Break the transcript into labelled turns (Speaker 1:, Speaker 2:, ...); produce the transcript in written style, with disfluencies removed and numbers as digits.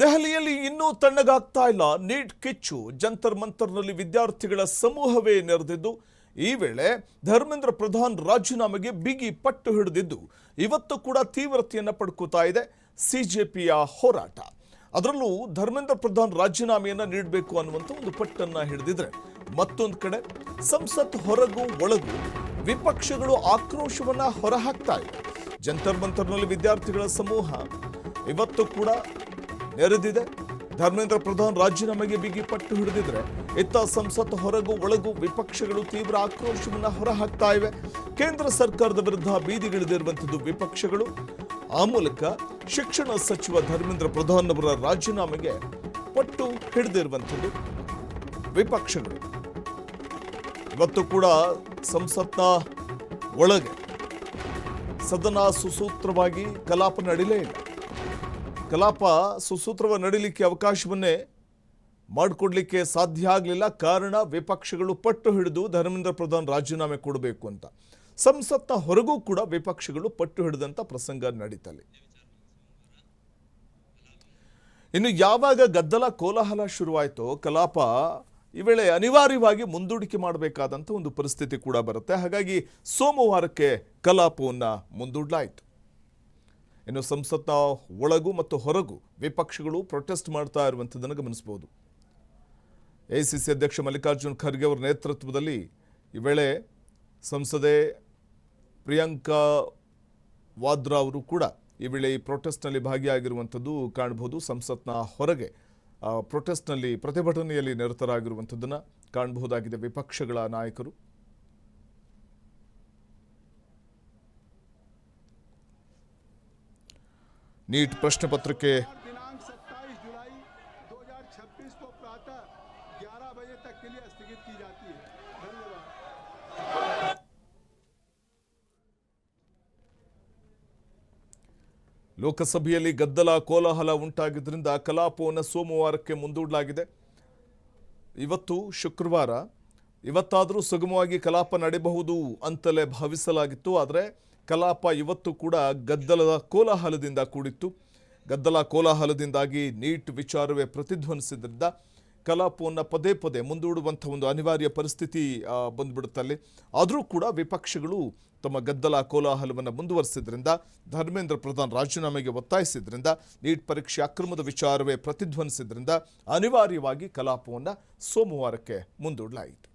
Speaker 1: ದೆಹಲಿಯಲ್ಲಿ ಇನ್ನೂ ತಣ್ಣಗಾಗ್ತಾ ಇಲ್ಲ ನೀಟ್ ಕಿಚ್ಚು. ಜಂತರ್ ಮಂತರ್ನಲ್ಲಿ ವಿದ್ಯಾರ್ಥಿಗಳ ಸಮೂಹವೇ ನೆರೆದಿದ್ದು, ಈ ವೇಳೆ ಧರ್ಮೇಂದ್ರ ಪ್ರಧಾನ್ ರಾಜೀನಾಮೆಗೆ ಬಿಗಿ ಪಟ್ಟು ಹಿಡಿದಿದ್ದು ಇವತ್ತು ಕೂಡ ತೀವ್ರತೆಯನ್ನು ಪಡ್ಕೋತಾ ಇದೆ ಸಿಜೆಪಿಯ ಹೋರಾಟ. ಅದರಲ್ಲೂ ಧರ್ಮೇಂದ್ರ ಪ್ರಧಾನ್ ರಾಜೀನಾಮೆಯನ್ನು ನೀಡಬೇಕು ಅನ್ನುವಂಥ ಒಂದು ಪಟ್ಟನ್ನು ಹಿಡಿದಿದ್ರೆ, ಮತ್ತೊಂದು ಕಡೆ ಸಂಸತ್ ಹೊರಗೂ ಒಳಗೂ ವಿಪಕ್ಷಗಳು ಆಕ್ರೋಶವನ್ನು ಹೊರಹಾಕ್ತಾ ಇದೆ. ಜಂತರ್ ಮಂತರ್ನಲ್ಲಿ ವಿದ್ಯಾರ್ಥಿಗಳ ಸಮೂಹ ಇವತ್ತು ಕೂಡ ನೆರೆದಿದೆ. ಧರ್ಮೇಂದ್ರ ಪ್ರಧಾನ್ ರಾಜೀನಾಮೆಗೆ ಬಿಗಿ ಪಟ್ಟು ಹಿಡಿದಿದ್ರೆ, ಇತ್ತ ಸಂಸತ್ ಹೊರಗೂ ಒಳಗೂ ವಿಪಕ್ಷಗಳು ತೀವ್ರ ಆಕ್ರೋಶವನ್ನು ಹೊರಹಾಕ್ತಾ ಇವೆ. ಕೇಂದ್ರ ಸರ್ಕಾರದ ವಿರುದ್ಧ ಬೀದಿಗಿಳಿದಿರುವಂಥದ್ದು ವಿಪಕ್ಷಗಳು. ಆ ಮೂಲಕ ಶಿಕ್ಷಣ ಸಚಿವ ಧರ್ಮೇಂದ್ರ ಪ್ರಧಾನ್ ಅವರ ರಾಜೀನಾಮೆಗೆ ಪಟ್ಟು ಹಿಡಿದಿರುವಂಥದ್ದು ವಿಪಕ್ಷಗಳು. ಇವತ್ತು ಕೂಡ ಸಂಸತ್ನ ಒಳಗೆ ಸದನ ಸುಸೂತ್ರವಾಗಿ ಕಲಾಪ ನಡೀಲೇ ಇಲ್ಲ. ಕಲಾಪ ಸುಸೂತ್ರವಾಗಿ ನಡೀಲಿಕ್ಕೆ ಅವಕಾಶವನ್ನೇ ಮಾಡಿಕೊಡ್ಲಿಕ್ಕೆ ಸಾಧ್ಯ ಆಗಲಿಲ್ಲ. ಕಾರಣ ವಿಪಕ್ಷಗಳು ಪಟ್ಟು ಹಿಡಿದು ಧರ್ಮೇಂದ್ರ ಪ್ರಧಾನ್ ರಾಜೀನಾಮೆ ಕೊಡಬೇಕು ಅಂತ. ಸಂಸತ್ನ ಹೊರಗೂ ಕೂಡ ವಿಪಕ್ಷಗಳು ಪಟ್ಟು ಹಿಡಿದಂಥ ಪ್ರಸಂಗ ನಡೀತಲ್ಲಿ. ಇನ್ನು ಯಾವಾಗ ಗದ್ದಲ ಕೋಲಾಹಲ ಶುರುವಾಯಿತೋ ಕಲಾಪ ಈ ವೇಳೆ ಅನಿವಾರ್ಯವಾಗಿ ಮುಂದೂಡಿಕೆ ಮಾಡಬೇಕಾದಂಥ ಒಂದು ಪರಿಸ್ಥಿತಿ ಕೂಡ ಬರುತ್ತೆ. ಹಾಗಾಗಿ ಸೋಮವಾರಕ್ಕೆ ಕಲಾಪವನ್ನು ಮುಂದೂಡಲಾಯಿತು. ಇನ್ನು ಸಂಸತ್ನ ಒಳಗೂ ಮತ್ತು ಹೊರಗೂ ವಿಪಕ್ಷಗಳು ಪ್ರೊಟೆಸ್ಟ್ ಮಾಡ್ತಾ ಇರುವಂಥದ್ದನ್ನು ಗಮನಿಸಬಹುದು. ಎಐಸಿಸಿ ಅಧ್ಯಕ್ಷ ಮಲ್ಲಿಕಾರ್ಜುನ್ ಖರ್ಗೆ ಅವರ ನೇತೃತ್ವದಲ್ಲಿ ಈ ವೇಳೆ ಸಂಸದೆ ಪ್ರಿಯಾಂಕಾ ವಾದ್ರಾ ಅವರು ಕೂಡ ಈ ವೇಳೆ ಈ ಪ್ರೊಟೆಸ್ಟ್ನಲ್ಲಿ ಭಾಗಿಯಾಗಿರುವಂಥದ್ದು ಕಾಣಬಹುದು. ಸಂಸತ್ನ ಹೊರಗೆ ಪ್ರೊಟೆಸ್ಟ್ನಲ್ಲಿ ಪ್ರತಿಭಟನೆಯಲ್ಲಿ ನಿರತರಾಗಿರುವಂಥದ್ದನ್ನು ಕಾಣಬಹುದಾಗಿದೆ ವಿಪಕ್ಷಗಳ ನಾಯಕರು. नीट प्रश्न पत्र के
Speaker 2: दिनांक 27 जुलाई 2026 को प्रातः 11 बजे तक के लिए स्थगित की जाती है। धन्यवाद।
Speaker 1: ಲೋಕಸಭೆಯಲ್ಲಿ ಗದ್ದಲ ಕೋಲಾಹಲ ಉಂಟಾಗಿದ್ದರಿಂದ ಕಲಾಪವನ್ನು ಸೋಮವಾರಕ್ಕೆ ಮುಂದೂಡಲಾಗಿದೆ. ಇವತ್ತು ಶುಕ್ರವಾರ, ಇವತ್ತಾದರೂ ಸುಗಮವಾಗಿ ಕಲಾಪ ನಡೆಯಬಹುದು ಅಂತಲೇ ಭಾವಿಸಲಾಗಿತ್ತು. ಆದರೆ ಕಲಾಪ ಇವತ್ತು ಕೂಡ ಗದ್ದಲದ ಕೋಲಾಹಲದಿಂದ ಕೂಡಿತ್ತು. ಗದ್ದಲ ಕೋಲಾಹಲದಿಂದಾಗಿ ನೀಟ್ ವಿಚಾರವೇ ಪ್ರತಿಧ್ವನಿಸಿದ್ರಿಂದ ಕಲಾಪವನ್ನು ಪದೇ ಪದೇ ಮುಂದೂಡುವಂಥ ಒಂದು ಅನಿವಾರ್ಯ ಪರಿಸ್ಥಿತಿ ಬಂದ್ಬಿಡುತ್ತಲ್ಲಿ. ಆದರೂ ಕೂಡ ವಿಪಕ್ಷಗಳು ತಮ್ಮ ಗದ್ದಲ ಕೋಲಾಹಲವನ್ನು ಮುಂದುವರಿಸಿದ್ರಿಂದ, ಧರ್ಮೇಂದ್ರ ಪ್ರಧಾನ್ ರಾಜೀನಾಮೆಗೆ ಒತ್ತಾಯಿಸಿದ್ರಿಂದ, ನೀಟ್ ಪರೀಕ್ಷೆ ಅಕ್ರಮದ ವಿಚಾರವೇ ಪ್ರತಿಧ್ವನಿಸಿದ್ರಿಂದ ಅನಿವಾರ್ಯವಾಗಿ ಕಲಾಪವನ್ನು ಸೋಮವಾರಕ್ಕೆ ಮುಂದೂಡಲಾಯಿತು.